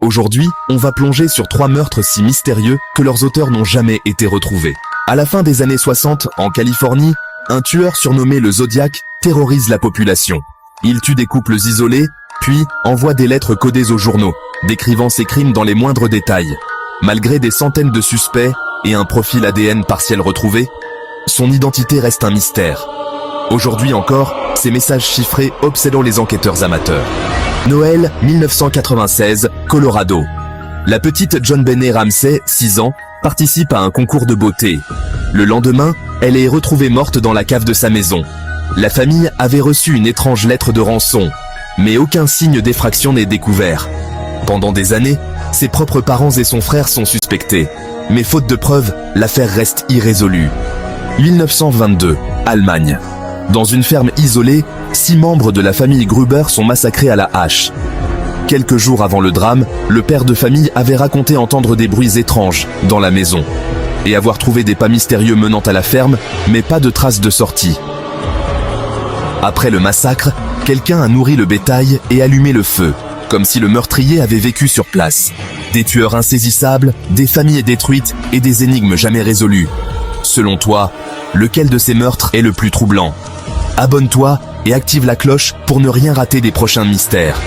Aujourd'hui, on va plonger sur 3 meurtres si mystérieux que leurs auteurs n'ont jamais été retrouvés. À la fin des années 60, en Californie, un tueur surnommé le Zodiac terrorise la population. Il tue des couples isolés, puis envoie des lettres codées aux journaux, décrivant ses crimes dans les moindres détails. Malgré des centaines de suspects et un profil ADN partiel retrouvé, son identité reste un mystère. Aujourd'hui encore, ces messages chiffrés obsédant les enquêteurs amateurs. Noël 1996, Colorado. La petite John Benet Ramsey, 6 ans, participe à un concours de beauté. Le lendemain, elle est retrouvée morte dans la cave de sa maison. La famille avait reçu une étrange lettre de rançon, mais aucun signe d'effraction n'est découvert. Pendant des années, ses propres parents et son frère sont suspectés, mais faute de preuves, l'affaire reste irrésolue. 1922, Allemagne. Dans une ferme isolée, 6 membres de la famille Gruber sont massacrés à la hache. Quelques jours avant le drame, le père de famille avait raconté entendre des bruits étranges dans la maison et avoir trouvé des pas mystérieux menant à la ferme, mais pas de traces de sortie. Après le massacre, quelqu'un a nourri le bétail et allumé le feu, comme si le meurtrier avait vécu sur place. Des tueurs insaisissables, des familles détruites et des énigmes jamais résolues. Selon toi, lequel de ces meurtres est le plus troublant ? Abonne-toi et active la cloche pour ne rien rater des prochains mystères.